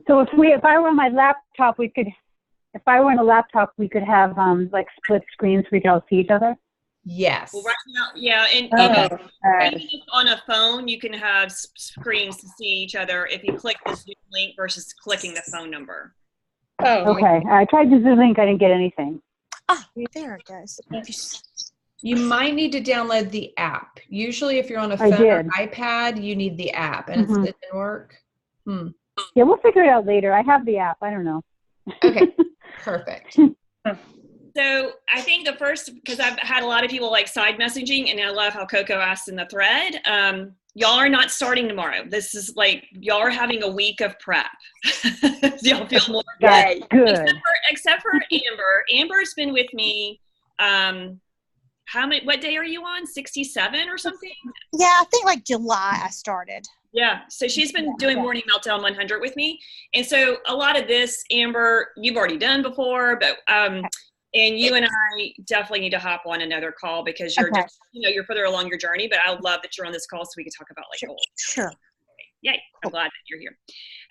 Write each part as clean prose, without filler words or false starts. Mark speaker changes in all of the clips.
Speaker 1: So if I were on my laptop, if I were on a laptop, we could have like split screens so we could all see each other.
Speaker 2: Yes.
Speaker 3: Well, right now, yeah, and
Speaker 1: Oh,
Speaker 3: even,
Speaker 1: all right.
Speaker 3: even if on a phone, you can have screens to see each other if you click the Zoom link versus clicking the phone number.
Speaker 4: Oh,
Speaker 1: Okay. I tried the Zoom link. I didn't get anything.
Speaker 4: Ah, there it goes.
Speaker 2: You might need to download the app. Usually if you're on a
Speaker 1: I
Speaker 2: phone or
Speaker 1: did.
Speaker 2: iPad, you need the app, and
Speaker 1: Mhm.
Speaker 2: it didn't work.
Speaker 1: Yeah, we'll figure it out later. I have the app. I don't know.
Speaker 2: Okay, perfect.
Speaker 3: So I think the first, because I've had a lot of people like side messaging, and I love how Coco asked in the thread, y'all are not starting tomorrow. This is like, y'all are having a week of prep. Y'all feel more
Speaker 1: That's good.
Speaker 3: except for Amber. Amber's been with me. What day are you on? 67 or something?
Speaker 4: Yeah, I think like July I started.
Speaker 3: Yeah. So she's been doing Morning Meltdown 100 with me. And so a lot of this, Amber, you've already done before, but, and you and I definitely need to hop on another call because you're
Speaker 4: Okay.
Speaker 3: just, you're further along your journey, but I love that you're on this call so we can talk about like goals.
Speaker 4: Sure.
Speaker 3: Yay. I'm glad that you're here.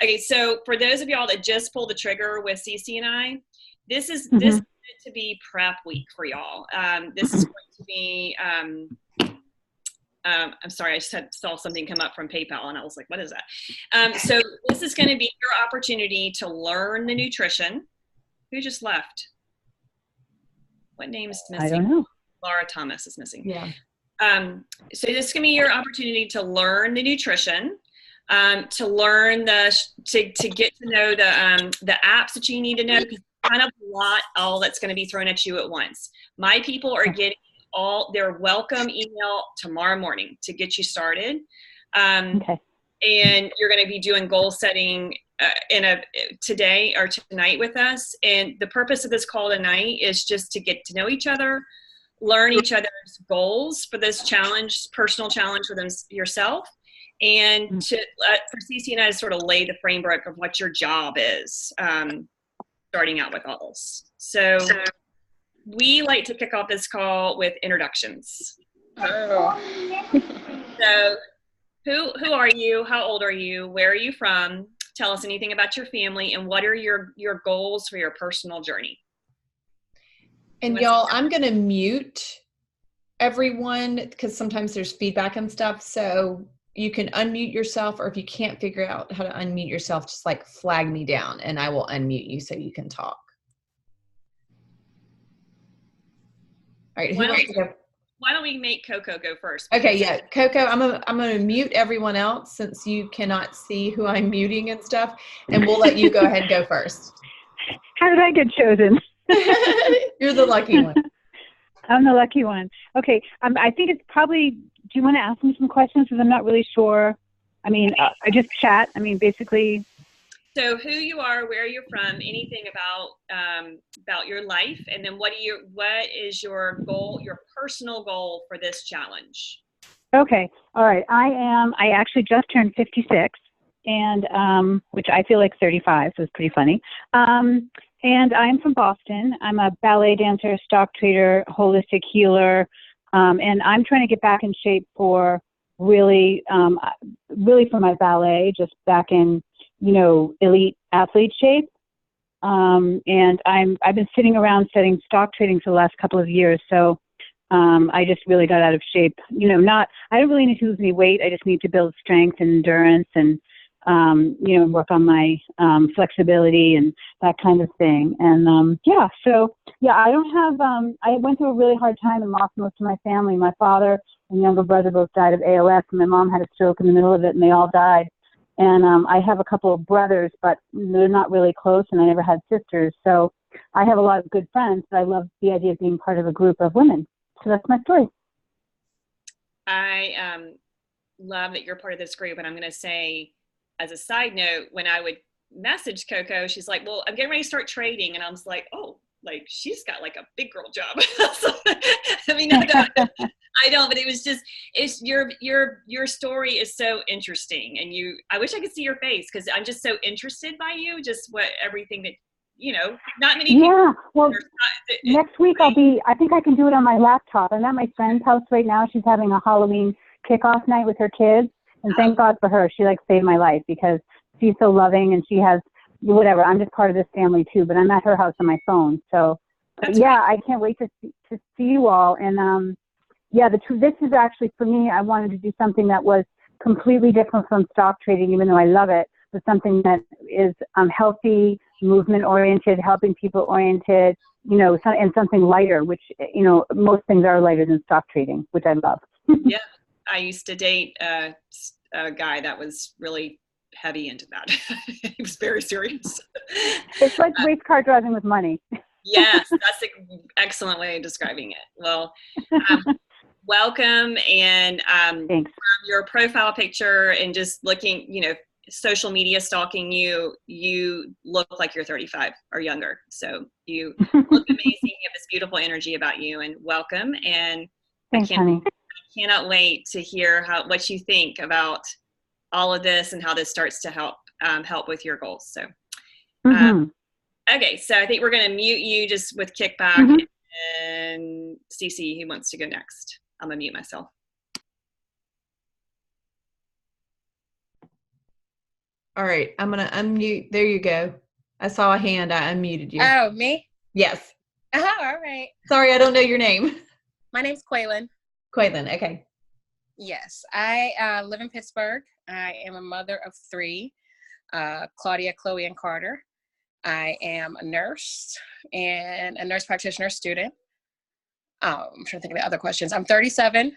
Speaker 3: Okay. So for those of y'all that just pulled the trigger with Cece and I, this is meant to be prep week for y'all. This is going to be, I'm sorry, I just saw something come up from PayPal and I was like, what is that? So this is going to be your opportunity to learn the nutrition. Who just left? What name is missing?
Speaker 1: I don't know.
Speaker 3: Laura Thomas is missing.
Speaker 2: Yeah.
Speaker 3: So this is going to be your opportunity to learn the nutrition, to learn to get to know the apps that you need to know, because kind of a lot all that's going to be thrown at you at once. My people are getting all their welcome email tomorrow morning to get you started.
Speaker 1: Okay.
Speaker 3: And you're going to be doing goal setting today or tonight with us. And the purpose of this call tonight is just to get to know each other, learn each other's goals for this challenge, personal challenge for yourself, and for Cece and I to sort of lay the framework of what your job is, starting out with all this. So we like to kick off this call with introductions.
Speaker 4: Oh.
Speaker 3: So who are you? How old are you? Where are you from? Tell us anything about your family, and what are your goals for your personal journey?
Speaker 2: And y'all, I'm going to mute everyone because sometimes there's feedback and stuff. So you can unmute yourself, or if you can't figure out how to unmute yourself, just like flag me down and I will unmute you so you can talk. All right. Who wants to go?
Speaker 3: Why don't we make Coco go first?
Speaker 2: Okay, yeah, Coco, I'm gonna mute everyone else since you cannot see who I'm muting and stuff, and we'll let you go ahead and go first.
Speaker 1: How did I get chosen?
Speaker 2: You're the lucky one.
Speaker 1: I'm the lucky one. Okay. I think it's probably, do you want to ask me some questions? Because I'm not really sure. I mean, I just chat. I mean, basically.
Speaker 3: So who you are, where you're from, anything about your life, and then what is your goal, your personal goal for this challenge?
Speaker 1: Okay. All right. I actually just turned 56, and which I feel like 35, so it's pretty funny. And I'm from Boston. I'm a ballet dancer, stock trader, holistic healer, and I'm trying to get back in shape for really for my ballet, just back in, elite athlete shape. And I've been sitting around studying stock trading for the last couple of years. So, I just really got out of shape, I don't really need to lose any weight. I just need to build strength and endurance and, work on my, flexibility and that kind of thing. And, I don't have, I went through a really hard time and lost most of my family. My father and younger brother both died of ALS, and my mom had a stroke in the middle of it, and they all died. And I have a couple of brothers, but they're not really close, and I never had sisters. So I have a lot of good friends, but I love the idea of being part of a group of women. So that's my story.
Speaker 3: I love that you're part of this group. And I'm going to say, as a side note, when I would message Coco, she's like, well, I'm getting ready to start trading. And I was like, oh, like she's got like a big girl job. I mean, I don't, but it was just, it's your story is so interesting. And I wish I could see your face, because I'm just so interested by you, just everything that, not many people.
Speaker 1: Yeah, well, next week I think I can do it on my laptop. I'm at my friend's house right now. She's having a Halloween kickoff night with her kids. And thank God for her. She saved my life, because she's so loving, and she has whatever. I'm just part of this family too, but I'm at her house on my phone. So
Speaker 3: That's
Speaker 1: yeah, I can't wait to see you all. And yeah, this is actually for me. I wanted to do something that was completely different from stock trading, even though I love it, but something that is healthy, movement oriented, helping people oriented, and something lighter, which, most things are lighter than stock trading, which I love.
Speaker 3: Yeah, I used to date a guy that was really heavy into that. He was very serious.
Speaker 1: It's like race car driving with money.
Speaker 3: Yes, that's an excellent way of describing it. Well, welcome, and
Speaker 1: Thanks.
Speaker 3: from your profile picture and just looking, social media stalking you look like you're 35 or younger. So you look amazing. You have this beautiful energy about you, and welcome. And
Speaker 1: Thanks, honey.
Speaker 3: I cannot wait to hear what you think about all of this and how this starts to help with your goals. So, okay. So I think we're going to mute you just with kickback, and Cece, who wants to go next? I'm going to mute myself.
Speaker 2: All right, I'm going to unmute. There you go. I saw a hand. I unmuted you.
Speaker 5: Oh, me?
Speaker 2: Yes.
Speaker 5: Oh, all right.
Speaker 2: Sorry, I don't know your name.
Speaker 5: My name's Quaylin.
Speaker 2: Quaylin, okay.
Speaker 5: Yes, I live in Pittsburgh. I am a mother of 3, Claudia, Chloe, and Carter. I am a nurse and a nurse practitioner student. I'm trying to think of the other questions. I'm 37.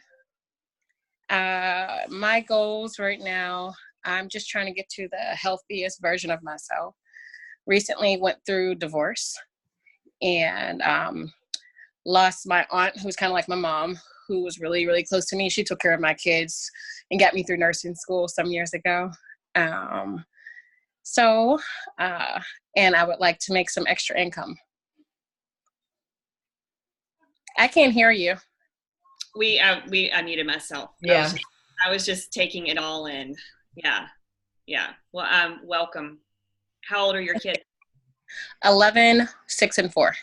Speaker 5: My goals right now, I'm just trying to get to the healthiest version of myself. Recently went through divorce and lost my aunt, who's kind of like my mom, who was really, really close to me. She took care of my kids and got me through nursing school some years ago. And I would like to make some extra income. I can't hear you.
Speaker 3: I muted myself.
Speaker 2: Yeah.
Speaker 3: I was just taking it all in. Yeah. Well, welcome. How old are your kids?
Speaker 5: 11, 6, and 4.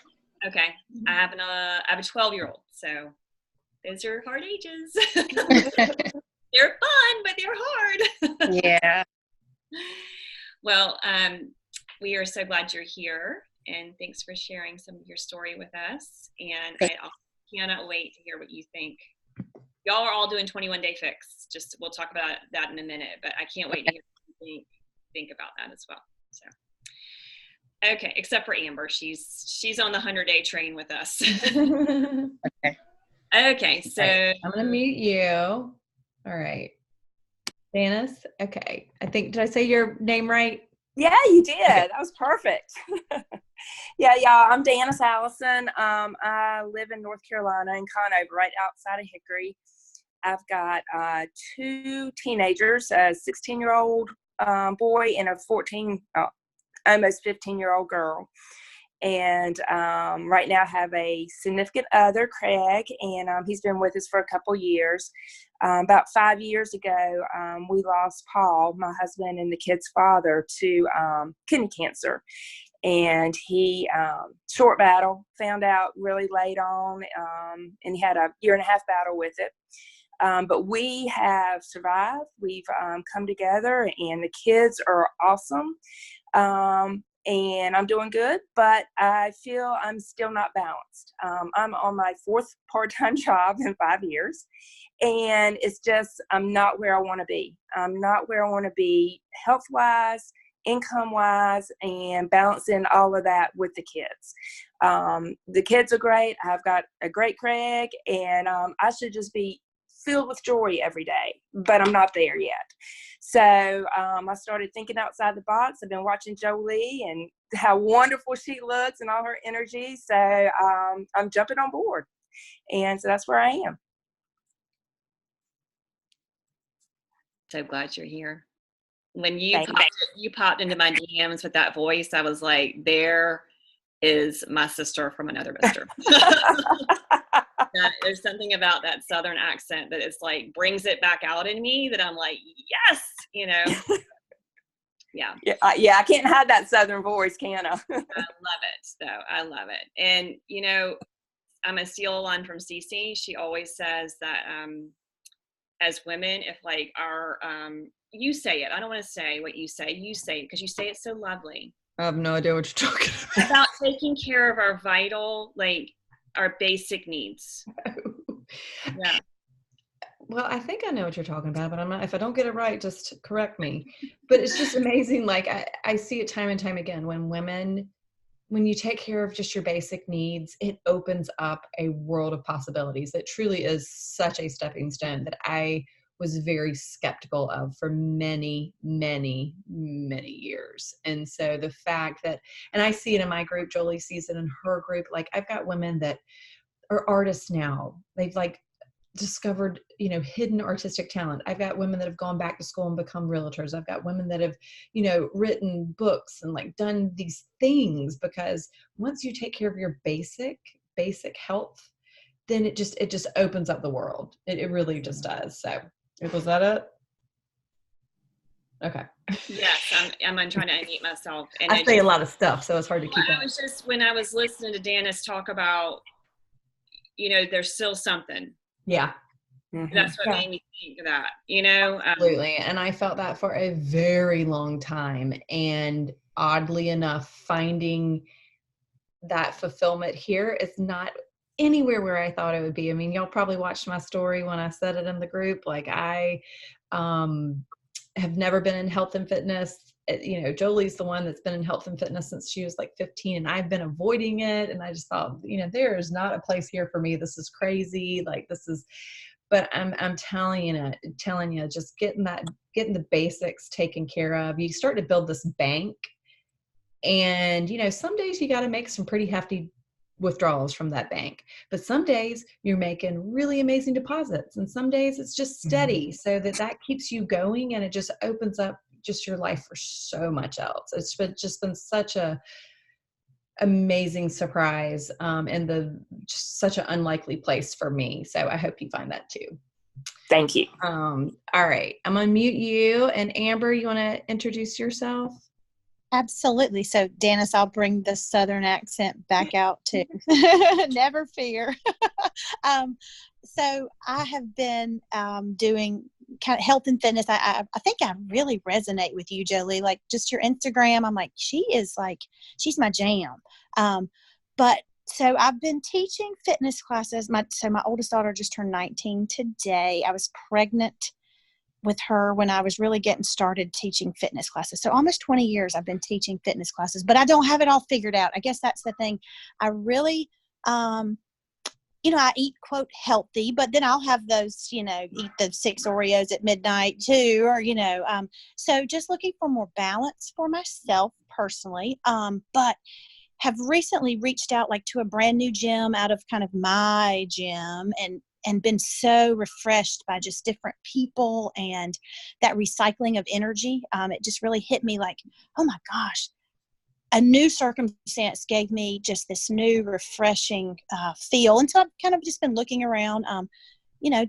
Speaker 3: Okay. I have a 12-year-old, so those are hard ages. They're fun, but they're hard.
Speaker 5: Yeah.
Speaker 3: Well, we are so glad you're here, and thanks for sharing some of your story with us. And I cannot wait to hear what you think. Y'all are all doing 21-day fix. We'll talk about that in a minute, but I can't wait to hear what you think about that as well. So, okay, except for Amber, she's on the 100-day train with us. Okay, so
Speaker 2: I'm gonna mute you. All right, Janice. Okay, did I say your name right?
Speaker 6: Yeah, you did. Okay. That was perfect. Yeah, y'all. I'm Janice Allison. I live in North Carolina in Conover, right outside of Hickory. I've got 2 teenagers, a 16-year-old boy and a almost 15-year-old girl. And right now I have a significant other, Craig, and he's been with us for a couple years. About 5 years ago, we lost Paul, my husband and the kid's father, to kidney cancer. And he, short battle, found out really late on, and he had a 1.5-year battle with it. But we have survived. We've come together, and the kids are awesome. And I'm doing good, but I feel I'm still not balanced. I'm on my 4th part-time job in 5 years, and it's just, I'm not where I want to be. I'm not where I want to be health-wise, income-wise, and balancing all of that with the kids. The kids are great. I've got a great Craig, and I should just be filled with joy every day, but I'm not there yet. So I started thinking outside the box. I've been watching Jolie and how wonderful she looks and all her energy. So I'm jumping on board. And so that's where I am.
Speaker 3: so glad you're here. When you popped into my DMs with that voice, I was like, there is my sister from another mister. There's something about that Southern accent that it's like brings it back out in me that I'm like, yes, Yeah.
Speaker 6: Yeah, I can't hide that Southern voice, can I?
Speaker 3: I love it, though. I love it. And, I'm going to steal a line from Cece. She always says that as women, if like our, you say it. I don't want to say what you say. You say it because you say it so lovely.
Speaker 2: I have no idea what you're talking about.
Speaker 3: About taking care of our vital, like our basic needs. Yeah.
Speaker 2: Well, I think I know what you're talking about, but I'm not, if I don't get it right, just correct me. But it's just amazing. Like I see it time and time again when you take care of just your basic needs, it opens up a world of possibilities. It truly is such a stepping stone that I was very skeptical of for many, many, many years. And so the fact that, and I see it in my group, Jolie sees it in her group, like I've got women that are artists now. They've like discovered, hidden artistic talent. I've got women that have gone back to school and become realtors. I've got women that have, written books and like done these things, because once you take care of your basic health, then it just opens up the world. It really just does. So was that it? Okay.
Speaker 3: Yes, I'm trying to unmute myself. And
Speaker 2: I say a lot of stuff, so it's hard to keep up.
Speaker 3: I was just, when I was listening to Danis talk about, there's still something.
Speaker 2: Yeah.
Speaker 3: That's what made me think of that,
Speaker 2: Absolutely. And I felt that for a very long time. And oddly enough, finding that fulfillment here is not anywhere where I thought it would be. I mean, y'all probably watched my story when I said it in the group. Like I have never been in health and fitness. Jolie's the one that's been in health and fitness since she was like 15, and I've been avoiding it. And I just thought, there is not a place here for me. This is crazy. Like this is, but I'm telling you, just getting the basics taken care of. You start to build this bank, and some days you got to make some pretty hefty withdrawals from that bank, but some days you're making really amazing deposits, and some days it's just steady, so that keeps you going, and it just opens up just your life for so much else. It's been such a amazing surprise, and just such an unlikely place for me. So I hope you find that too.
Speaker 6: Thank you.
Speaker 2: All right, I'm gonna mute you, and Amber, you want to introduce yourself?
Speaker 4: Absolutely. So, Danis, I'll bring the Southern accent back out too. Never fear. So I have been doing kind of health and fitness. I think I really resonate with you, Jolie. Like just your Instagram, I'm like, she's my jam. But so I've been teaching fitness classes. My oldest daughter just turned 19 today. I was pregnant with her when I was really getting started teaching fitness classes. So almost 20 years I've been teaching fitness classes, but I don't have it all figured out. I guess that's the thing. I really, I eat, quote, healthy, but then I'll have those, eat the 6 Oreos at midnight too, or, so just looking for more balance for myself personally. But have recently reached out like to a brand new gym out of kind of my gym, and been so refreshed by just different people and that recycling of energy. It just really hit me like, oh my gosh, a new circumstance gave me just this new refreshing feel. And so I've kind of just been looking around,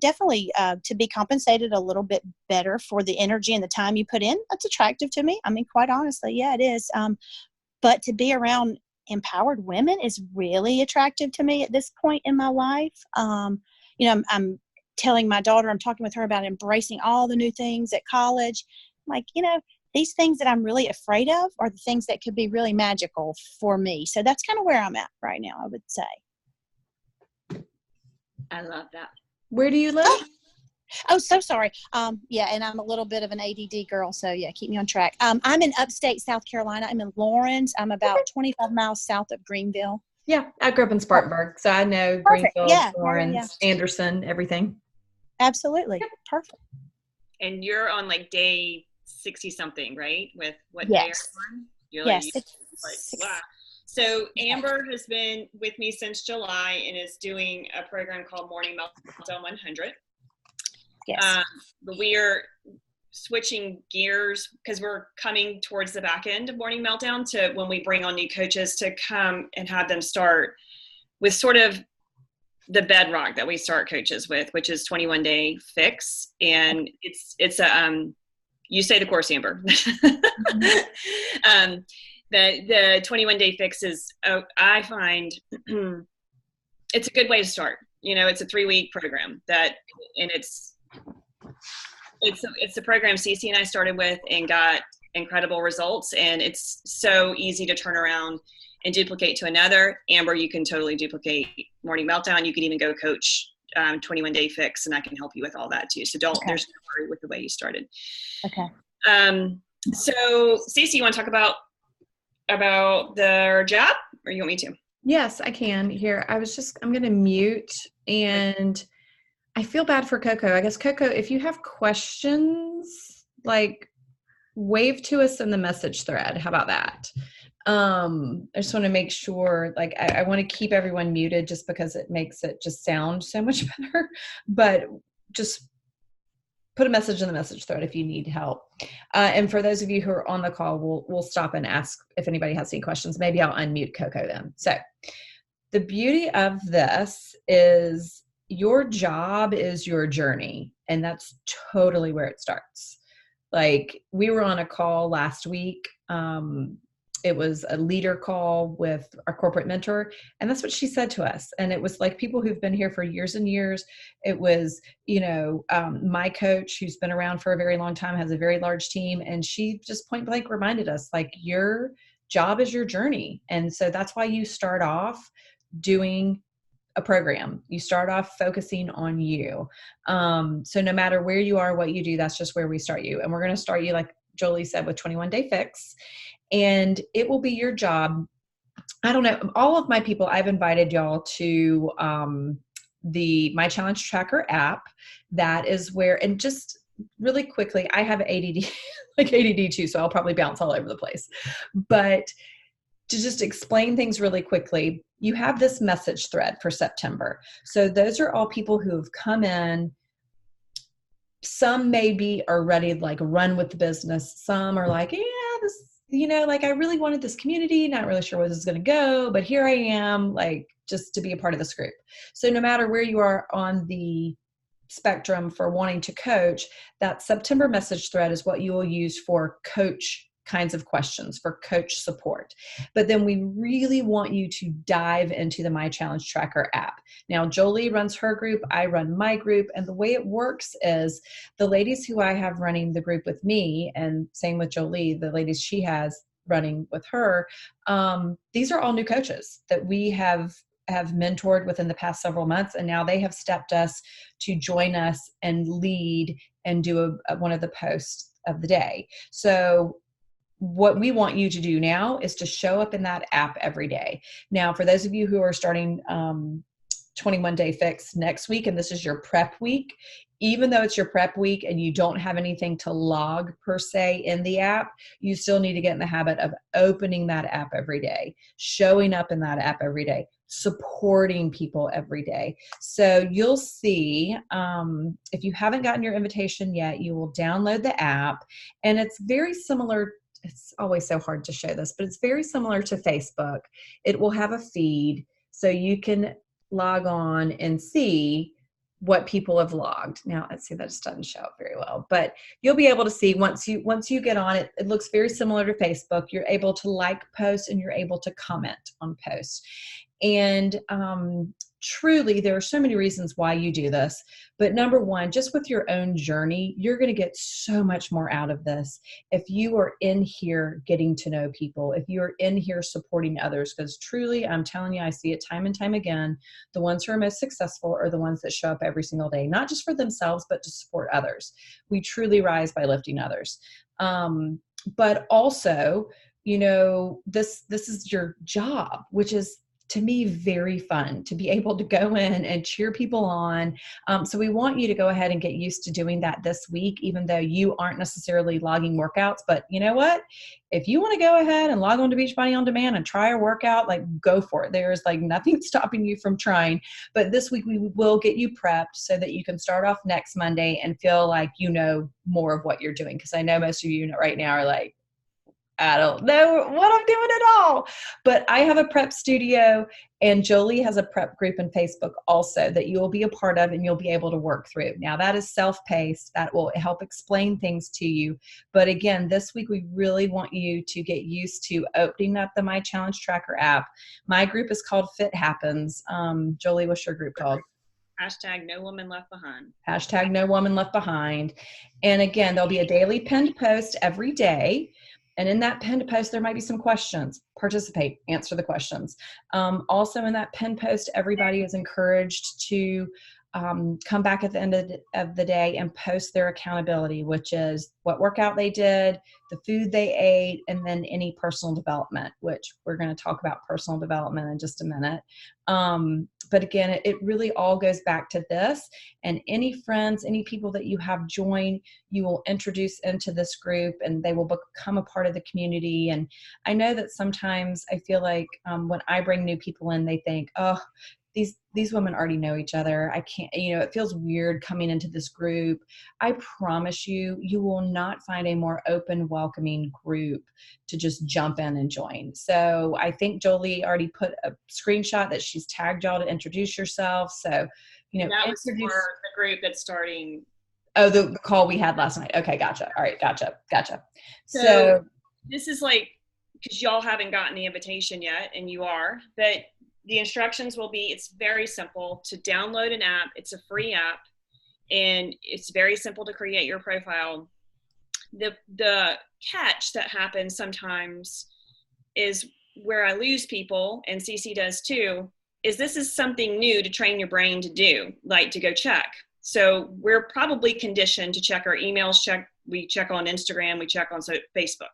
Speaker 4: definitely to be compensated a little bit better for the energy and the time you put in. That's attractive to me. I mean, quite honestly, yeah, it is. But to be around empowered women is really attractive to me at this point in my life. I'm telling my daughter, I'm talking with her about embracing all the new things at college. I'm like, these things that I'm really afraid of are the things that could be really magical for me. So that's kind of where I'm at right now, I would say.
Speaker 3: I love that.
Speaker 2: Where do you live?
Speaker 4: Oh, so sorry. Yeah, and I'm a little bit of an ADD girl, so yeah, keep me on track. I'm in upstate South Carolina. I'm in Lawrence. I'm about 25 miles south of Greenville.
Speaker 2: Yeah, I grew up in Spartanburg, so I know
Speaker 4: Perfect.
Speaker 2: Greenville,
Speaker 4: Yeah,
Speaker 2: Lawrence,
Speaker 4: yeah.
Speaker 2: Anderson, everything.
Speaker 4: Absolutely. Perfect.
Speaker 3: And you're on like day 60 something, right? With what
Speaker 4: Yes.
Speaker 3: day are you on? You're
Speaker 4: Yes.
Speaker 3: wow. So Amber has been with me since July and is doing a program called Morning Meltdown 100.
Speaker 4: Yes.
Speaker 3: But we are switching gears because we're coming towards the back end of Morning Meltdown to when we bring on new coaches to come and have them start with sort of the bedrock that we start coaches with, which is 21-day fix. And it's a, you say the course, Amber. The 21-day fix is, I find it's a good way to start. It's a 3-week program and it's It's the program Cece and I started with and got incredible results. And it's so easy to turn around and duplicate to another. Amber, you can totally duplicate Morning Meltdown. You can even go coach 21 Day Fix, and I can help you with all that too. So there's no worry with the way you started.
Speaker 4: Okay.
Speaker 3: So Cece, you want to talk about their job, or you want me to?
Speaker 2: Yes, I can. Here, I'm going to mute, and I feel bad for Coco. I guess, Coco, if you have questions, like, wave to us in the message thread. How about that? I just want to make sure, like, I want to keep everyone muted just because it makes it just sound so much better, but just put a message in the message thread if you need help. And for those of you who are on the call, we'll stop and ask if anybody has any questions. Maybe I'll unmute Coco then. So the beauty of this is your job is your journey, and that's totally where it starts. Like, we were on a call last week. It was a leader call with our corporate mentor, and that's what she said to us. And it was like people who've been here for years and years. It was, my coach who's been around for a very long time, has a very large team. And she just point blank reminded us, like, your job is your journey. And so that's why you start off doing a program. You start off focusing on you. So no matter where you are, what you do, that's just where we start you. And we're going to start you, like Jolie said, with 21 Day Fix. And it will be your job. I don't know. All of my people, I've invited y'all to the My Challenge Tracker app. That is where, and just really quickly, I have ADD, like ADD too, so I'll probably bounce all over the place. But to just explain things really quickly, you have this message thread for September. So those are all people who have come in. Some maybe are ready to, like, run with the business. Some are like, this, like, I really wanted this community, not really sure where this is going to go, but here I am, like, just to be a part of this group. So no matter where you are on the spectrum for wanting to coach, that September message thread is what you will use for coach kinds of questions, for coach support. But then we really want you to dive into the My Challenge Tracker app. Now, Jolie runs her group, I run my group, and the way it works is the ladies who I have running the group with me, and same with Jolie, the ladies she has running with her, these are all new coaches that we have mentored within the past several months, and now they have stepped us to join us and lead and do one of the posts of the day. So what we want you to do now is to show up in that app every day. Now, for those of you who are starting 21 Day Fix next week, and this is your prep week, even though it's your prep week and you don't have anything to log per se in the app, you still need to get in the habit of opening that app every day, showing up in that app every day, supporting people every day. So you'll see, if you haven't gotten your invitation yet, you will download the app, and it's very similar. It's always so hard to show this, but it's very similar to Facebook. It will have a feed, so you can log on and see what people have logged. Now, let's see, that just doesn't show up very well, but you'll be able to see once you get on it. It looks very similar to Facebook. You're able to like posts and you're able to comment on posts. And truly, there are so many reasons why you do this. But number one, just with your own journey, you're going to get so much more out of this if you are in here getting to know people, if you're in here supporting others. Because truly, I'm telling you, I see it time and time again. The ones who are most successful are the ones that show up every single day, not just for themselves, but to support others. We truly rise by lifting others. But also, this is your job, which is, to me, very fun to be able to go in and cheer people on. So we want you to go ahead and get used to doing that this week, even though you aren't necessarily logging workouts. But you know what? If you want to go ahead and log on to Beachbody On Demand and try a workout, like, go for it. There's like nothing stopping you from trying. But this week we will get you prepped so that you can start off next Monday and feel like you know more of what you're doing. Because I know most of you right now are like, I don't know what I'm doing at all. But I have a prep studio, and Jolie has a prep group in Facebook also that you will be a part of and you'll be able to work through. Now, that is self-paced. That will help explain things to you. But again, this week we really want you to get used to opening up the My Challenge Tracker app. My group is called Fit Happens. Jolie, what's your group called?
Speaker 3: Hashtag no woman left behind.
Speaker 2: Hashtag no woman left behind. And again, there'll be a daily pinned post every day. And in that pinned post, there might be some questions. Participate, answer the questions. Also in that pinned post, everybody is encouraged to come back at the end of the day and post their accountability, which is what workout they did, the food they ate, and then any personal development, which we're going to talk about personal development in just a minute. But again, it really all goes back to this. And any friends, any people that you have join, you will introduce into this group and they will become a part of the community. And I know that sometimes I feel like when I bring new people in, they think, oh, these women already know each other. I can't, it feels weird coming into this group. I promise you, you will not find a more open, welcoming group to just jump in and join. So I think Jolie already put a screenshot that she's tagged y'all to introduce yourself. So,
Speaker 3: that was for the group that's starting.
Speaker 2: Oh, the call we had last night. Okay. Gotcha. All right. Gotcha.
Speaker 3: So this is like, because y'all haven't gotten the invitation yet, and you are, but the instructions will be, it's very simple to download an app. It's a free app, and it's very simple to create your profile. The catch that happens sometimes is where I lose people, and Cece does too, is this is something new to train your brain to do, like to go check. So we're probably conditioned to check our emails, we check on Instagram, we check on Facebook.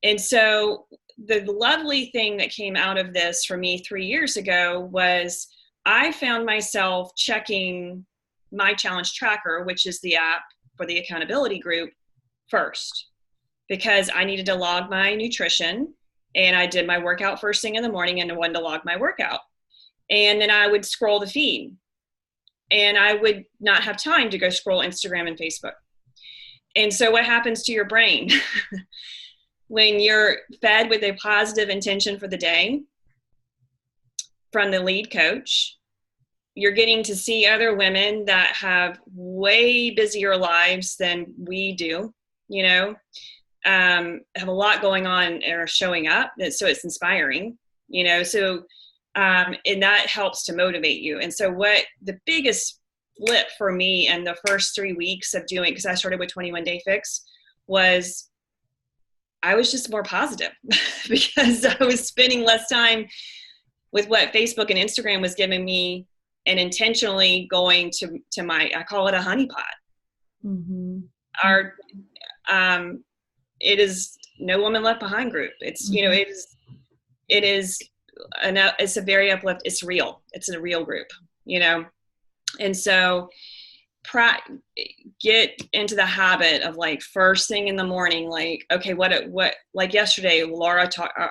Speaker 3: And so the lovely thing that came out of this for me 3 years ago was I found myself checking my challenge tracker, which is the app for the accountability group, first, because I needed to log my nutrition, and I did my workout first thing in the morning and I wanted to log my workout. And then I would scroll the feed, and I would not have time to go scroll Instagram and Facebook. And so what happens to your brain? When you're fed with a positive intention for the day from the lead coach, you're getting to see other women that have way busier lives than we do, have a lot going on and are showing up. So it's inspiring, and that helps to motivate you. And so what the biggest flip for me in the first 3 weeks of doing, because I started with 21 Day Fix, was I was just more positive because I was spending less time with what Facebook and Instagram was giving me, and intentionally going to my, I call it a honeypot. Mm-hmm. It is No Woman Left Behind group. It's, it's a very uplift. It's real. It's a real group, and so get into the habit of like first thing in the morning, like, okay, what like yesterday, Laura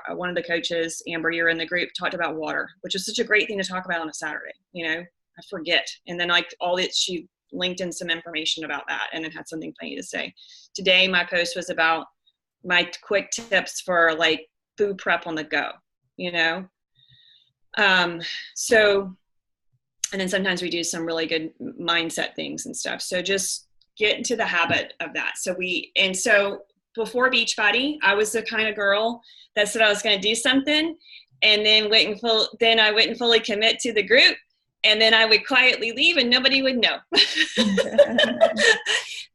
Speaker 3: one of the coaches, Amber, you're in the group, talked about water, which is such a great thing to talk about on a Saturday. I forget. And then like she linked in some information about that and then had something funny to say. Today, my post was about my quick tips for like food prep on the go, and then sometimes we do some really good mindset things and stuff. So just get into the habit of that. So before Beachbody, I was the kind of girl that said I was going to do something, and then I wouldn't fully commit to the group, and then I would quietly leave and nobody would know.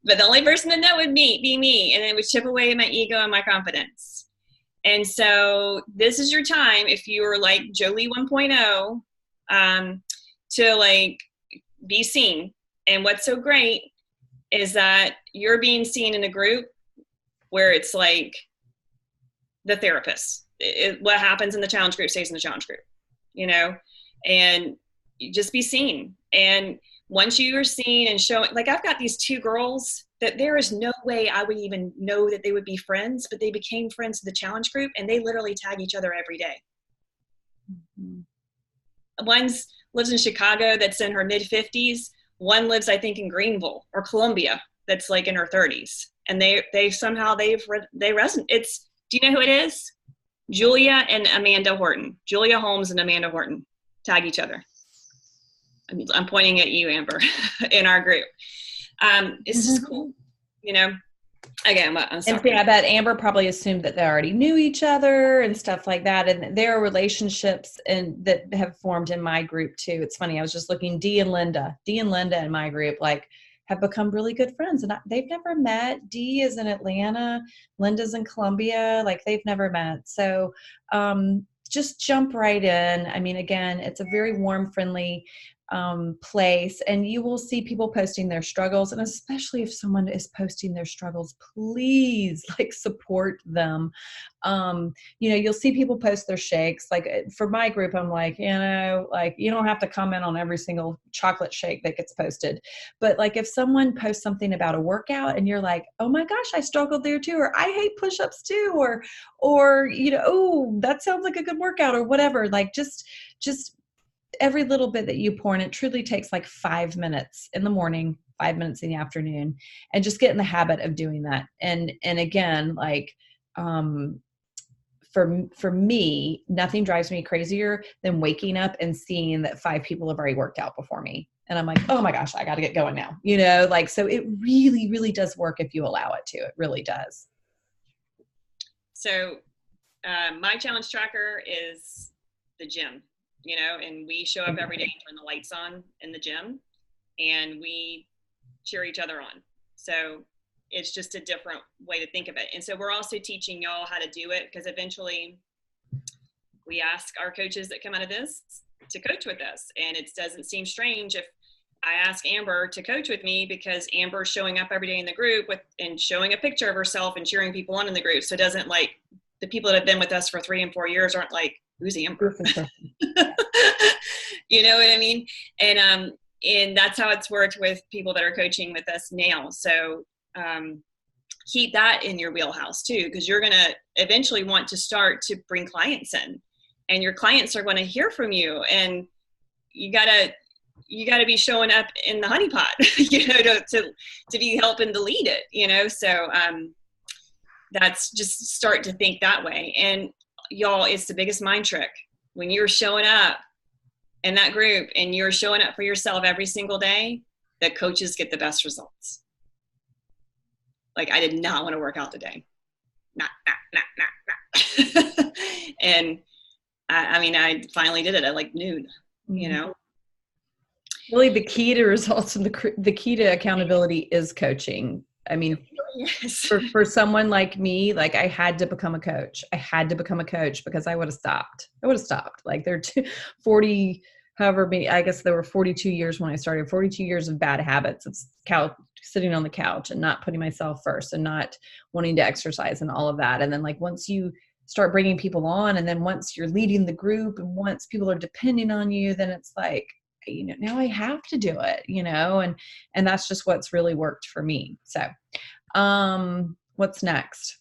Speaker 3: But the only person to know would be me, and it would chip away at my ego and my confidence. And so this is your time, if you're like Jolie 1.0, to like be seen. And what's so great is that you're being seen in a group where it's like the therapist. What happens in the challenge group stays in the challenge group, and you just be seen. And once you are seen and showing, like I've got these two girls that there is no way I would even know that they would be friends, but they became friends in the challenge group, and they literally tag each other every day. Mm-hmm. One's lives in Chicago, that's in her mid-50s. One lives, I think, in Greenville or Columbia, that's like in her 30s. And they somehow they resonate. Do you know who it is? Julia and Amanda Horton. Julia Holmes and Amanda Horton tag each other. I'm pointing at you, Amber, in our group. It's just cool, Again, I'm
Speaker 2: And
Speaker 3: sorry.
Speaker 2: see, I bet Amber probably assumed that they already knew each other and stuff like that. And there are relationships that have formed in my group too. It's funny. I was just looking, Dee and Linda in my group, like, have become really good friends, and they've never met. Dee is in Atlanta, Linda's in Columbia, like they've never met. So just jump right in. I mean, again, it's a very warm, friendly place, and you will see people posting their struggles, and especially if someone is posting their struggles, please like support them. You'll see people post their shakes. Like for my group, I'm like, like you don't have to comment on every single chocolate shake that gets posted, but like if someone posts something about a workout and you're like, oh my gosh, I struggled there too, or I hate push-ups too, or oh, that sounds like a good workout, or whatever, like just every little bit that you pour in, it truly takes like 5 minutes in the morning, 5 minutes in the afternoon, and just get in the habit of doing that. And again, like, for me, nothing drives me crazier than waking up and seeing that 5 people have already worked out before me. And I'm like, oh my gosh, I got to get going now. Like, so it really, really does work if you allow it to. It really does.
Speaker 3: So my challenge tracker is the gym. And we show up every day and turn the lights on in the gym, and we cheer each other on. So it's just a different way to think of it. And so we're also teaching y'all how to do it, because eventually we ask our coaches that come out of this to coach with us. And it doesn't seem strange if I ask Amber to coach with me, because Amber's showing up every day in the group and showing a picture of herself and cheering people on in the group. So it doesn't, like, the people that have been with us for 3 and 4 years aren't like, who's Amber? You know what I mean? And that's how it's worked with people that are coaching with us now. So keep that in your wheelhouse too, because you're going to eventually want to start to bring clients in, and your clients are going to hear from you, and you gotta be showing up in the honeypot, to be helping to lead it, so that's just start to think that way. And y'all, it's the biggest mind trick. When you're showing up in that group and you're showing up for yourself every single day, the coaches get the best results. Like, I did not want to work out today. Nah. And I finally did it at like noon,
Speaker 2: Really, the key to results and the key to accountability is coaching. I mean,
Speaker 3: yes.
Speaker 2: for someone like me, like I had to become a coach. I had to become a coach because I would have stopped. Like there are 40, however many, I guess there were 42 years when I started, 42 years of bad habits of sitting on the couch and not putting myself first and not wanting to exercise and all of that. And then like once you start bringing people on, and then once you're leading the group and once people are depending on you, then it's like, now I have to do it, and that's just what's really worked for me. So, what's next?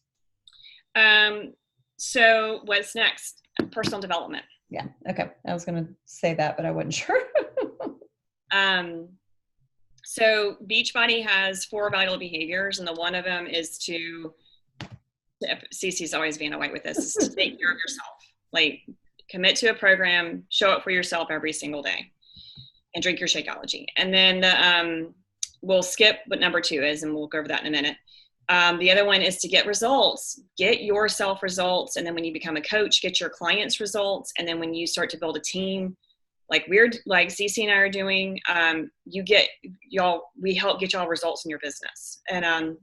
Speaker 3: So what's next? Personal development.
Speaker 2: Yeah. Okay. I was going to say that, but I wasn't sure.
Speaker 3: So Beachbody has 4 vital behaviors, and the one of them is to Cece's always being away with this, is to take care of yourself. Like, commit to a program, show up for yourself every single day, and drink your Shakeology. And then we'll skip what number 2 is, and we'll go over that in a minute. The other one is to get results. Get yourself results, and then when you become a coach, get your clients results. And then when you start to build a team, like Cece and I are doing, we help get y'all results in your business. And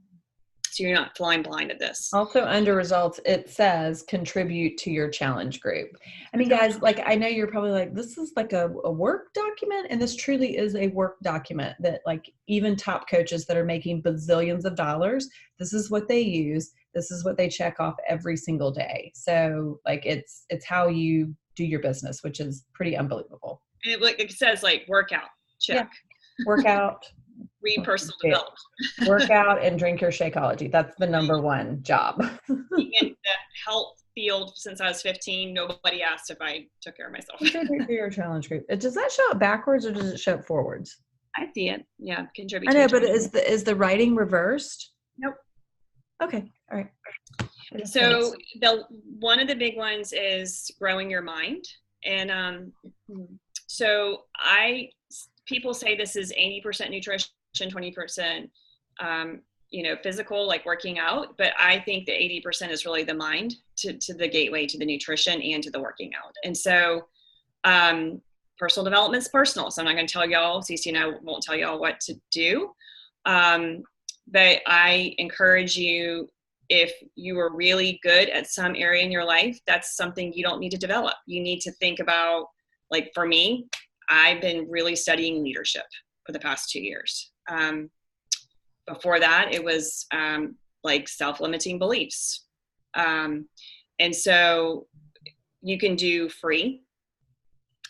Speaker 3: so you're not flying blind at this.
Speaker 2: Also under results, it says contribute to your challenge group. I mean, guys, like, I know you're probably like, this is like a work document, and this truly is a work document that like even top coaches that are making bazillions of dollars, this is what they use. This is what they check off every single day. So like, it's how you do your business, which is pretty unbelievable.
Speaker 3: And it says like workout, check.
Speaker 2: Yeah. Workout.
Speaker 3: Read personal development.
Speaker 2: Work out and drink your Shakeology. That's the number 1 job.
Speaker 3: In the health field since I was 15, nobody asked if I took care of myself.
Speaker 2: Contribute to your challenge group. Does that show up backwards or does it show up forwards?
Speaker 3: I see it. Yeah, contribute.
Speaker 2: I know, but is the writing reversed?
Speaker 3: Nope.
Speaker 2: Okay. All right.
Speaker 3: So one of the big ones is growing your mind. And so people say this is 80% nutrition, 20% physical, like working out, but I think the 80% is really the mind to the gateway to the nutrition and to the working out. And so personal development is personal. So I'm not going to tell y'all, Cece and I won't tell y'all what to do. But I encourage you, if you are really good at some area in your life, that's something you don't need to develop. You need to think about, like for me, I've been really studying leadership for the past 2 years. Before that, it was like self-limiting beliefs. And so you can do free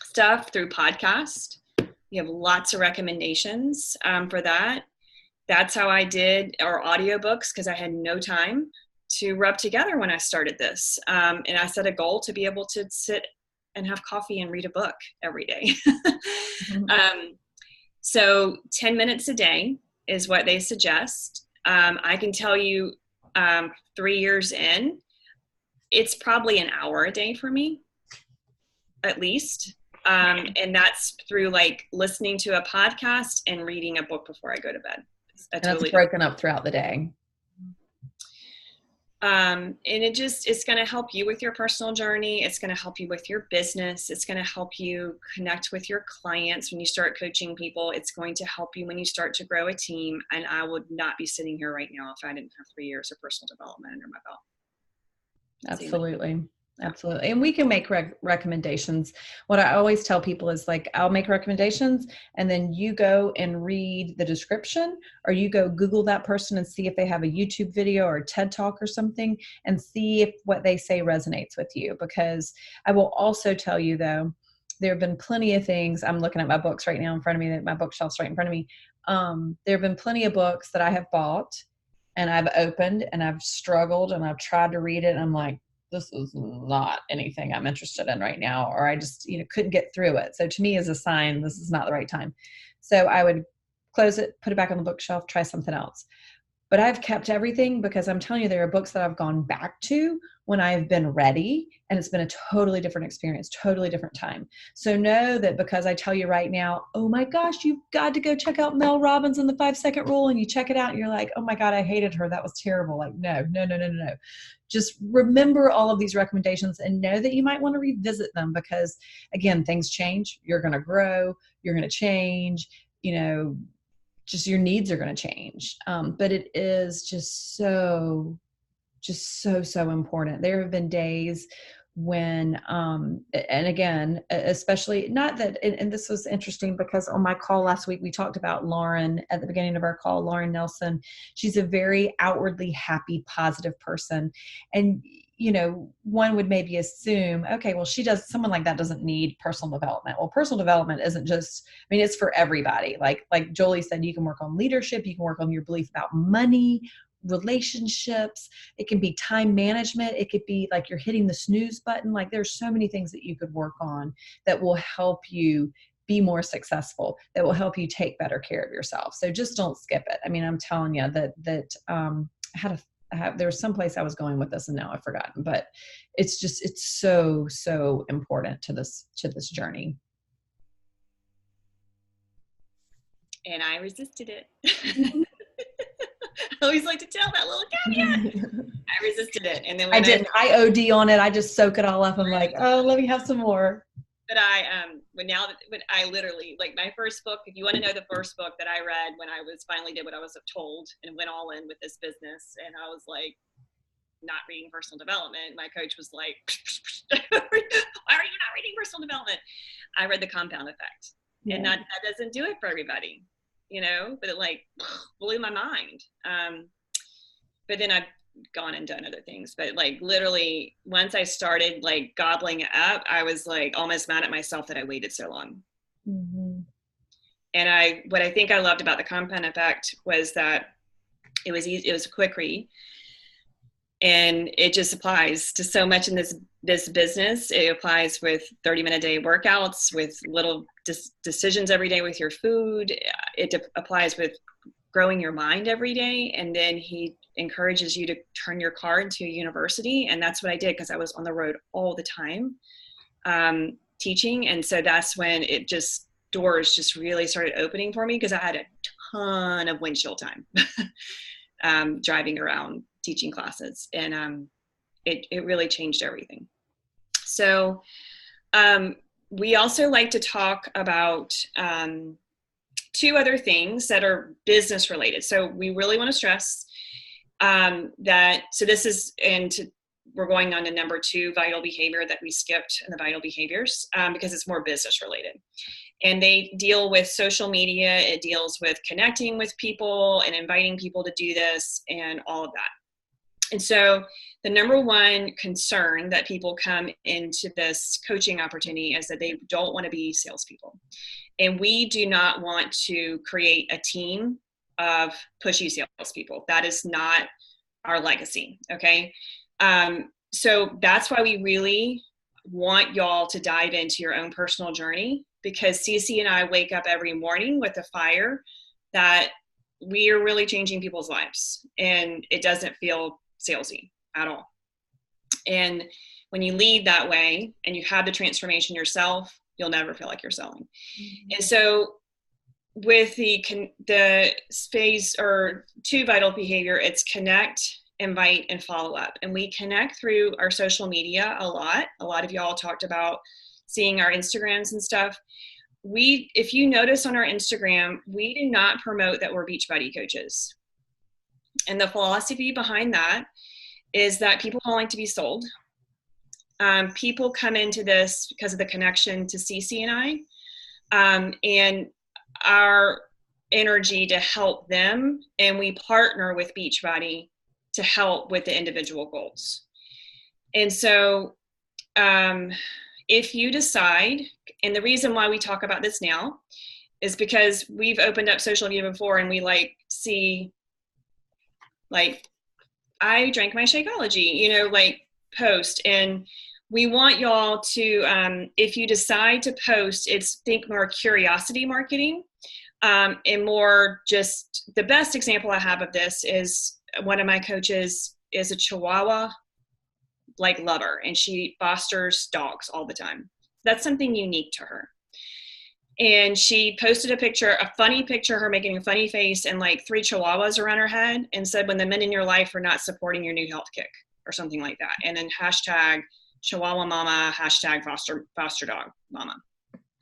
Speaker 3: stuff through podcast. You have lots of recommendations for that. That's how I did our audiobooks, because I had no time to rub together when I started this. And I set a goal to be able to sit and have coffee and read a book every day. So 10 minutes a day is what they suggest. I can tell you 3 years in, it's probably an hour a day for me, at least. And that's through like listening to a podcast and reading a book before I go to bed.
Speaker 2: That's broken up throughout the day.
Speaker 3: And it's going to help you with your personal journey. It's going to help you with your business. It's going to help you connect with your clients when you start coaching people. It's going to help you when you start to grow a team. And I would not be sitting here right now if I didn't have 3 years of personal development under my belt.
Speaker 2: Absolutely. Absolutely. And we can make recommendations. What I always tell people is like, I'll make recommendations and then you go and read the description, or you go Google that person and see if they have a YouTube video or a TED Talk or something, and see if what they say resonates with you. Because I will also tell you though, there have been plenty of things. I'm looking at my books right now in front of me, my bookshelf's right in front of me. There have been plenty of books that I have bought and I've opened and I've struggled and I've tried to read it. And I'm like, this is not anything I'm interested in right now, or I just, couldn't get through it. So to me is a sign this is not the right time. So I would close it, put it back on the bookshelf, try something else. But I've kept everything because I'm telling you, there are books that I've gone back to when I've been ready, and it's been a totally different experience, totally different time. So know that because I tell you right now, oh my gosh, you've got to go check out Mel Robbins and the 5-second rule, and you check it out and you're like, oh my God, I hated her. That was terrible. Like, no. Just remember all of these recommendations and know that you might want to revisit them because, again, things change. You're going to grow. You're going to change. Just your needs are going to change. But it is just so important. There have been days when, and again, especially not that, and this was interesting because on my call last week, we talked about Lauren at the beginning of our call, Lauren Nelson. She's a very outwardly happy, positive person. And, one would maybe assume, okay, well, someone like that doesn't need personal development. Well, personal development isn't just, it's for everybody. Like Jolie said, you can work on leadership. You can work on your belief about money, relationships. It can be time management. It could be like you're hitting the snooze button. Like there's so many things that you could work on that will help you be more successful, that will help you take better care of yourself. So just don't skip it. I'm telling you that there was some place I was going with this and now I've forgotten, but it's so important to this journey.
Speaker 3: And I resisted it. I always like to tell that little caveat. I resisted it. And then when
Speaker 2: I OD on it. I just soak it all up. I'm like, oh, let me have some more.
Speaker 3: But when I literally, like my first book, if you want to know the first book that I read when I finally did what I was told and went all in with this business, and I was like, not reading personal development. My coach was like, why are you not reading personal development? I read The Compound Effect. Yeah. And that doesn't do it for everybody, but it like blew my mind. But then I've gone and done other things, but like literally once I started like gobbling it up, I was like almost mad at myself that I waited so long. Mm-hmm. And what I think I loved about The Compound Effect was that it was easy, it was a quick read, and it just applies to so much in this business. It applies with 30-minute day workouts, with little decisions every day with your food. It applies with growing your mind every day. And then he encourages you to turn your car into a university. And that's what I did because I was on the road all the time teaching. And so that's when doors just really started opening for me because I had a ton of windshield time. driving around teaching classes. And it really changed everything. So we also like to talk about two other things that are business related. So we really want to stress that, so this is, we're going on to number 2, vital behavior, that we skipped in the vital behaviors because it's more business related. And they deal with social media. It deals with connecting with people and inviting people to do this and all of that. And so the number one concern that people come into this coaching opportunity is that they don't want to be salespeople. And we do not want to create a team of pushy salespeople. That is not our legacy, okay? So that's why we really want y'all to dive into your own personal journey, because Cece and I wake up every morning with a fire that we are really changing people's lives, and it doesn't feel salesy at all. And when you lead that way and you have the transformation yourself, you'll never feel like you're selling. Mm-hmm. And so with the phase or 2 vital behavior, it's connect, invite, and follow up. And we connect through our social media a lot. A lot of y'all talked about seeing our Instagrams and stuff. If you notice on our Instagram, we do not promote that we're Beachbody coaches. And the philosophy behind that is that people don't like to be sold. People come into this because of the connection to Cece and I, and our energy to help them. And we partner with Beachbody to help with the individual goals. And so if you decide, and the reason why we talk about this now is because we've opened up social media before, and we see I drank my Shakeology, post. And we want y'all to, if you decide to post, think more curiosity marketing, and more just, the best example I have of this is one of my coaches is a Chihuahua lover, and she fosters dogs all the time. That's something unique to her. And she posted a funny picture, her making a funny face and 3 Chihuahuas around her head, and said, when the men in your life are not supporting your new health kick, or something like that. And then hashtag Chihuahua mama, hashtag foster dog mama,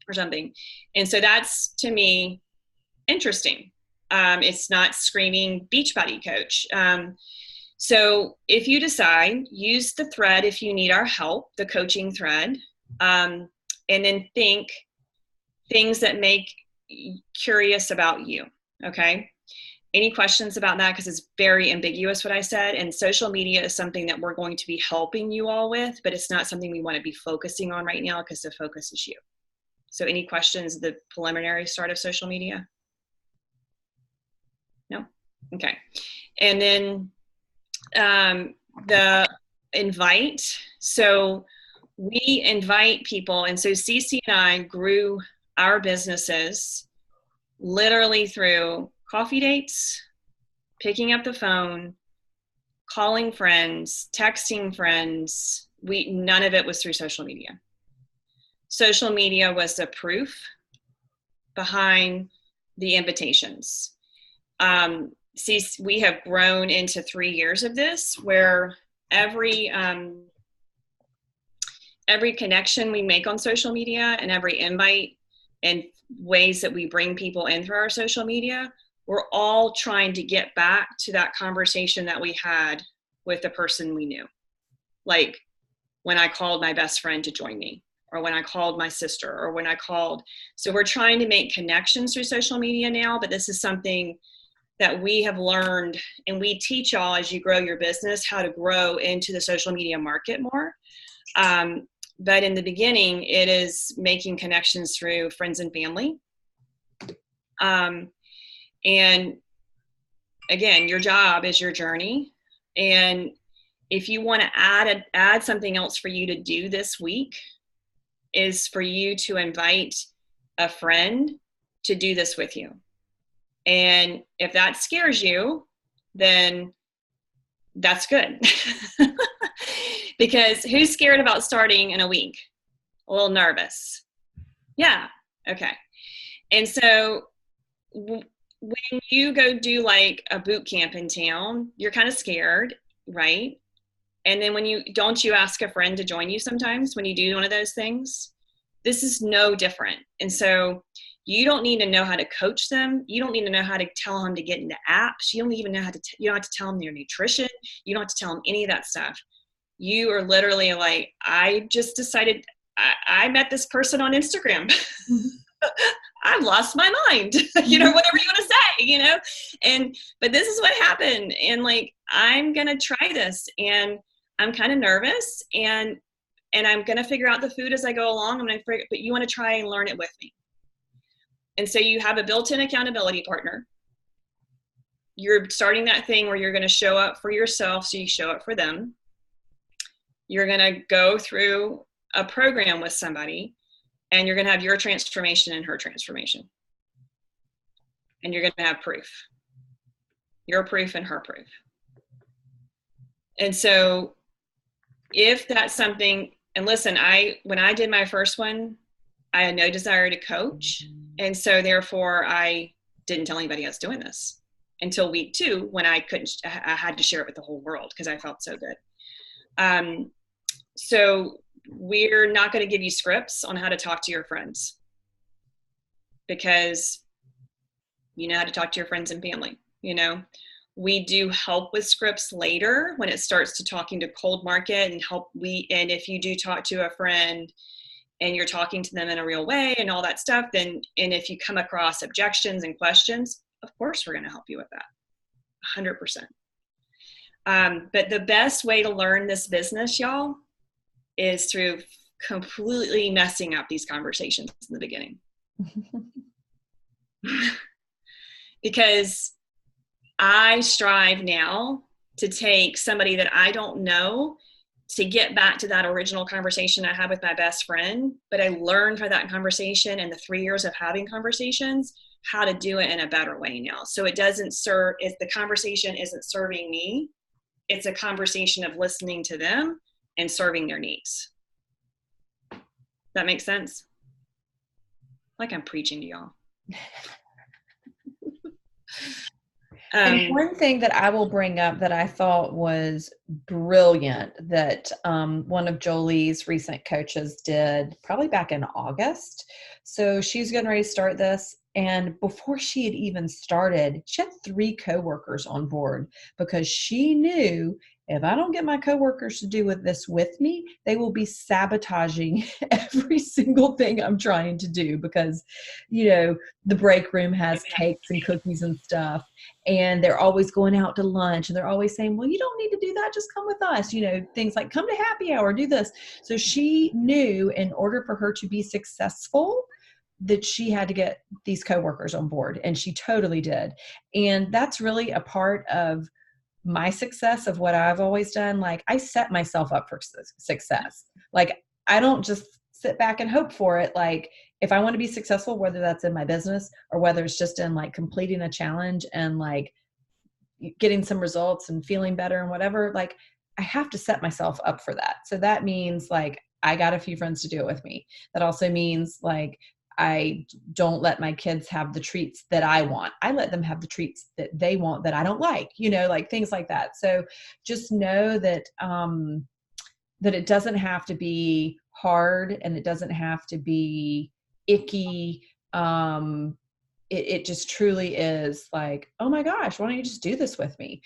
Speaker 3: or something. And so that's, to me, interesting. It's not screaming Beachbody coach. So if you decide, use the thread if you need our help, the coaching thread, and then think things that make curious about you, okay? Any questions about that? Because it's very ambiguous what I said, and social media is something that we're going to be helping you all with, but it's not something we want to be focusing on right now because the focus is you. So any questions, the preliminary start of social media? No? Okay. And then the invite. So we invite people, and so Cece and I grew our businesses literally through coffee dates, picking up the phone, calling friends, texting friends. None of it was through social media. Social media was the proof behind the invitations. We have grown into 3 years of this, where every connection we make on social media and every invite and ways that we bring people in through our social media, we're all trying to get back to that conversation that we had with the person we knew. Like when I called my best friend to join me, or when I called my sister, or when I called. So we're trying to make connections through social media now, but this is something that we have learned, and we teach y'all as you grow your business how to grow into the social media market more. But in the beginning, it is making connections through friends and family. And again, your job is your journey. And if you want to add something else for you to do this week, is for you to invite a friend to do this with you. And if that scares you, then that's good. Because who's scared about starting in a week? A little nervous. Yeah. Okay. And so when you go do like a boot camp in town, you're kind of scared, right? And then don't you ask a friend to join you sometimes when you do one of those things? This is no different. And so you don't need to know how to coach them. You don't need to know how to tell them to get into apps. You don't even know how to, you don't have to tell them their nutrition. You don't have to tell them any of that stuff. You are literally like, I just decided I met this person on Instagram. I've lost my mind, whatever you want to say, but this is what happened. And like, I'm going to try this, and I'm kind of nervous, and I'm going to figure out the food as I go along. But you want to try and learn it with me. And so you have a built-in accountability partner. You're starting that thing where you're going to show up for yourself, so you show up for them. You're going to go through a program with somebody, and you're going to have your transformation and her transformation. And you're going to have proof. Your proof and her proof. And so if that's something, and listen, when I did my first one, I had no desire to coach. And so therefore I didn't tell anybody else doing this until week 2, when I had to share it with the whole world because I felt so good. So we're not going to give you scripts on how to talk to your friends, because you know how to talk to your friends and family. We do help with scripts later when it starts to talking to cold market and and if you do talk to a friend and you're talking to them in a real way and all that stuff, and if you come across objections and questions, of course we're going to help you with that 100%. But the best way to learn this business, y'all, is through completely messing up these conversations in the beginning. Because I strive now to take somebody that I don't know to get back to that original conversation I had with my best friend, but I learned from that conversation and the 3 years of having conversations how to do it in a better way now. So it doesn't serve, if the conversation isn't serving me, it's a conversation of listening to them and serving their needs. That makes sense? Like I'm preaching to y'all.
Speaker 2: And one thing that I will bring up that I thought was brilliant that one of Jolie's recent coaches did probably back in August. So she's getting ready to start this. And before she had even started, she had 3 coworkers on board because she knew if I don't get my coworkers to do this with me, they will be sabotaging every single thing I'm trying to do because, the break room has cakes and cookies and stuff, and they're always going out to lunch, and they're always saying, well, you don't need to do that. Just come with us. Things like come to happy hour, do this. So she knew in order for her to be successful, that she had to get these coworkers on board, and she totally did. And that's really a part of my success of what I've always done. Like I set myself up for success. Like I don't just sit back and hope for it. Like if I want to be successful, whether that's in my business or whether it's just in like completing a challenge and like getting some results and feeling better and whatever, like I have to set myself up for that. So that means like, I got a few friends to do it with me. That also means like, I don't let my kids have the treats that I want. I let them have the treats that they want that I don't like, like things like that. So just know that, that it doesn't have to be hard and it doesn't have to be icky. It just truly is like, oh my gosh, why don't you just do this with me?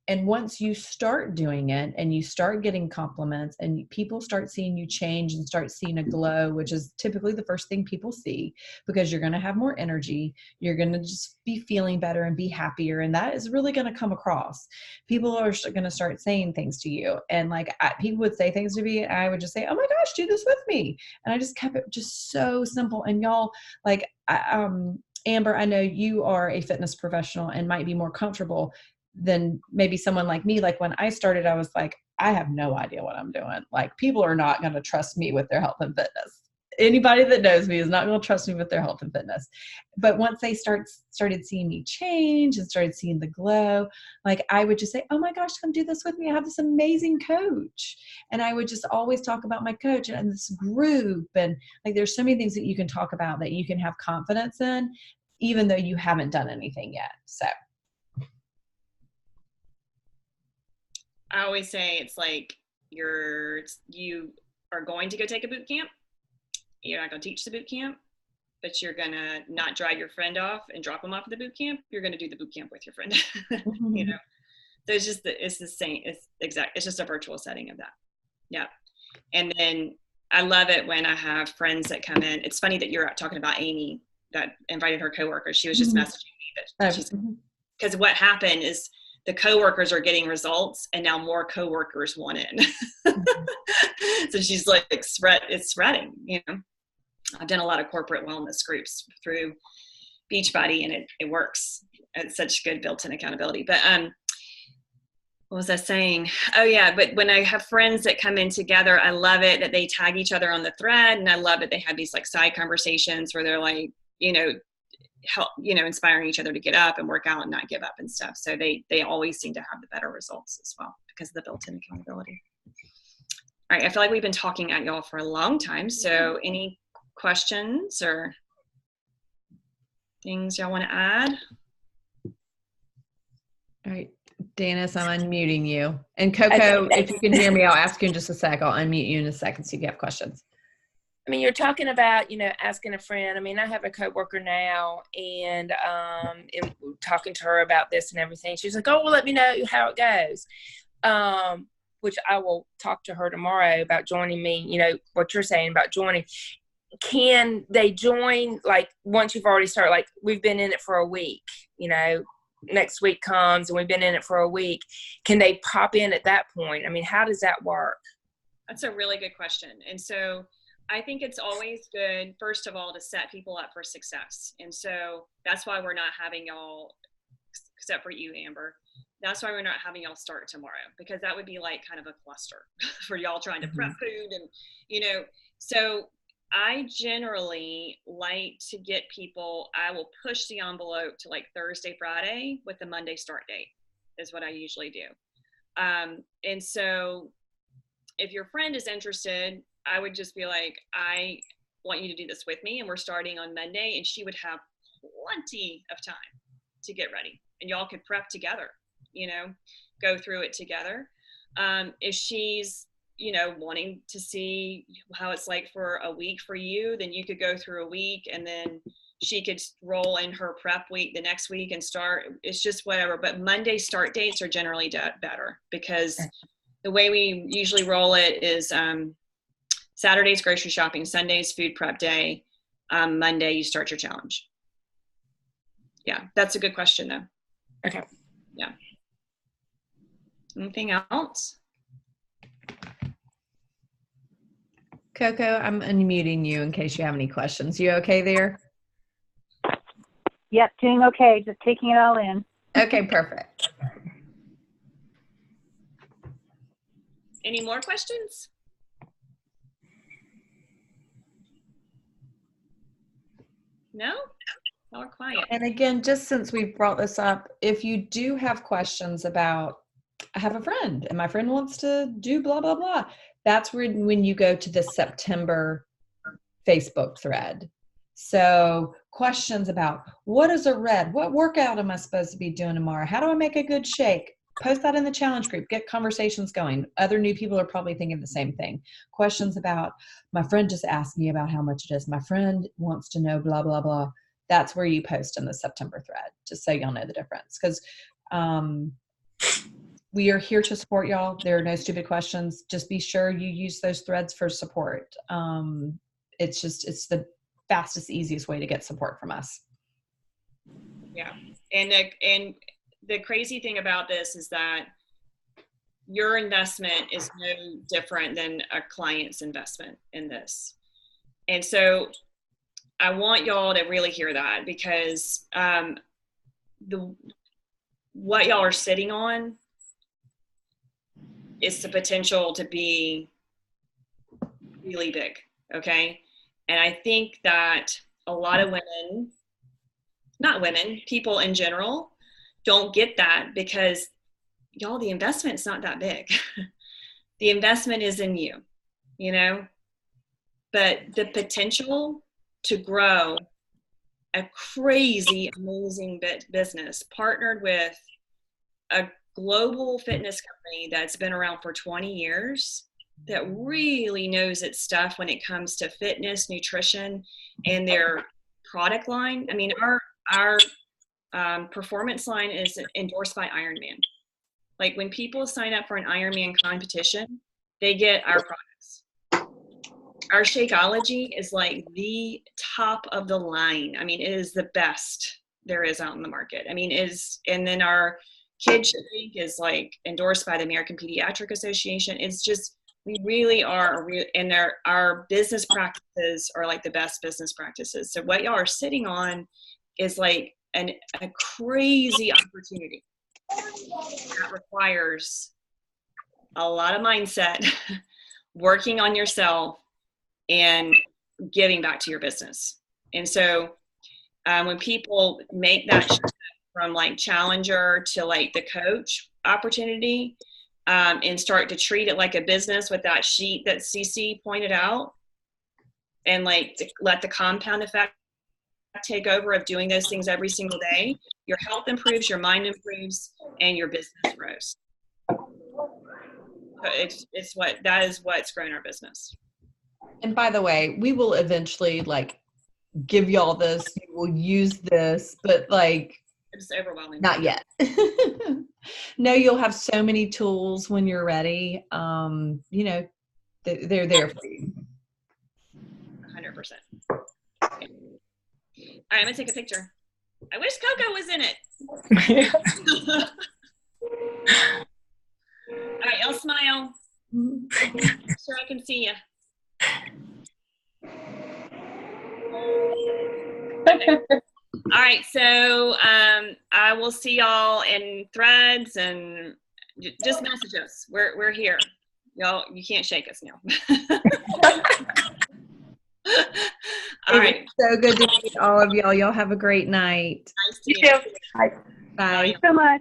Speaker 2: And once you start doing it and you start getting compliments and people start seeing you change and start seeing a glow, which is typically the first thing people see, because you're going to have more energy, you're going to just be feeling better and be happier. And that is really going to come across. People are going to start saying things to you. And like people would say things to me, and I would just say, oh my gosh, do this with me. And I just kept it just so simple. And y'all, like, Amber, I know you are a fitness professional and might be more comfortable than maybe someone like me. Like when I started, I was like, I have no idea what I'm doing. Like people are not going to trust me with their health and fitness. Anybody that knows me is not going to trust me with their health and fitness. But once they started seeing me change and started seeing the glow, like I would just say, oh my gosh, come do this with me. I have this amazing coach. And I would just always talk about my coach and this group. And like, there's so many things that you can talk about that you can have confidence in. even though you haven't done anything yet. So
Speaker 3: I always say it's like you are going to go take a boot camp. You're not going to teach the boot camp, but you're going to not drive your friend off and drop them off at the boot camp. You're going to do the boot camp with your friend. You know, so it's the same. It's just a virtual setting of that. Yeah. And then I love it when I have friends that come in. It's funny that you're talking about Amy that invited her coworkers. She was just messaging me that she's, because what happened is the coworkers are getting results and now more coworkers want in. So she's like, it's spreading, you know. I've done a lot of corporate wellness groups through Beachbody, and it works. It's such good built-in accountability. But what was I saying? Oh yeah, but when I have friends that come in together, I love it that they tag each other on the thread, and I love that they have these like side conversations where they're like, you know, help, you know, inspiring each other to get up and work out and not give up and stuff. So they always seem to have the better results as well because of the built-in accountability. All right, I feel like we've been talking at y'all for a long time. So any questions or things y'all want to add?
Speaker 2: All right, Dennis, I'm unmuting you. And Coco, if you can hear me, I'll ask you in just a sec. I'll unmute you in a second so you have questions.
Speaker 6: I mean, you're talking about, you know, asking a friend. I mean, I have a coworker now, and talking to her about this and everything. She's like, "Oh, well, let me know how it goes," which I will talk to her tomorrow about joining me. You know, what you're saying about joining. Can they join, like, once you've already started? Like, we've been in it for a week, you know, next week comes and we've been in it for a week. Can they pop in at that point? I mean, how does that work?
Speaker 3: That's a really good question. And so I think it's always good, first of all, to set people up for success. And so that's why we're not having y'all, except for you, Amber, that's why we're not having y'all start tomorrow, because that would be like kind of a cluster for y'all trying to prep food and, you know. So I generally like to get people, I will push the envelope to like Thursday, Friday with the Monday start date is what I usually do. And so if your friend is interested, I would just be like, I want you to do this with me, and we're starting on Monday, and she would have plenty of time to get ready, and y'all could prep together, you know, go through it together. If she's, you know, wanting to see how it's like for a week for you, then you could go through a week, and then she could roll in her prep week the next week and start. It's just whatever. But Monday start dates are generally better, because the way we usually roll it is Saturday's grocery shopping, Sunday's food prep day, Monday you start your challenge. Yeah, that's a good question though.
Speaker 6: Okay.
Speaker 3: Yeah. Anything else?
Speaker 2: Coco, I'm unmuting you in case you have any questions. You okay there?
Speaker 1: Yep, doing okay. Just taking it all in.
Speaker 2: Okay, perfect.
Speaker 3: Any more questions? No? Y'all are quiet.
Speaker 2: And again, just since we've brought this up, if you do have questions about, I have a friend and my friend wants to do blah, blah, blah, that's when you go to the September Facebook thread. So questions about what is a red? What workout am I supposed to be doing tomorrow? How do I make a good shake? Post that in the challenge group, get conversations going. Other new people are probably thinking the same thing. Questions about, my friend just asked me about how much it is. My friend wants to know blah, blah, blah. That's where you post in the September thread, just so y'all know the difference. Because we are here to support y'all. There are no stupid questions. Just be sure you use those threads for support. It's the fastest, easiest way to get support from us.
Speaker 3: Yeah. And the crazy thing about this is that your investment is no different than a client's investment in this. And so I want y'all to really hear that, because what y'all are sitting on is the potential to be really big. Okay. And I think that a lot of women, not women, people in general, don't get that, because y'all, the investment is not that big. The investment is in you, you know, but the potential to grow a crazy, amazing business partnered with a global fitness company that's been around for 20 years that really knows its stuff when it comes to fitness, nutrition, and their product line. I mean, our performance line is endorsed by Ironman. Like when people sign up for an Ironman competition, they get our products. Our Shakeology is like the top of the line. I mean, it is the best there is out in the market. I mean, and then our Kids Shake is like endorsed by the American Pediatric Association. It's just, we really are, and our business practices are like the best business practices. So what y'all are sitting on is like a crazy opportunity that requires a lot of mindset, working on yourself, and giving back to your business. And so when people make that shift from like challenger to like the coach opportunity, and start to treat it like a business with that sheet that CC pointed out, and like let the compound effect take over of doing those things every single day, your health improves, your mind improves, and your business grows. That is what's grown our business.
Speaker 2: And by the way, we will eventually like give y'all this, we'll use this, but like
Speaker 3: it's overwhelming.
Speaker 2: Not yet. No, you'll have so many tools when you're ready. You know, they're there for you.
Speaker 3: 100%. All right, I'm gonna take a picture. I wish Coco was in it. All right, y'all smile. Sure, I can see you. All right, so I will see y'all in Threads, and just message us. We're here. Y'all, you can't shake us now. All right.
Speaker 2: So good to meet all of y'all. Y'all have a great night.
Speaker 3: Nice to meet you.
Speaker 1: Bye.
Speaker 2: Bye.
Speaker 1: Thanks so much.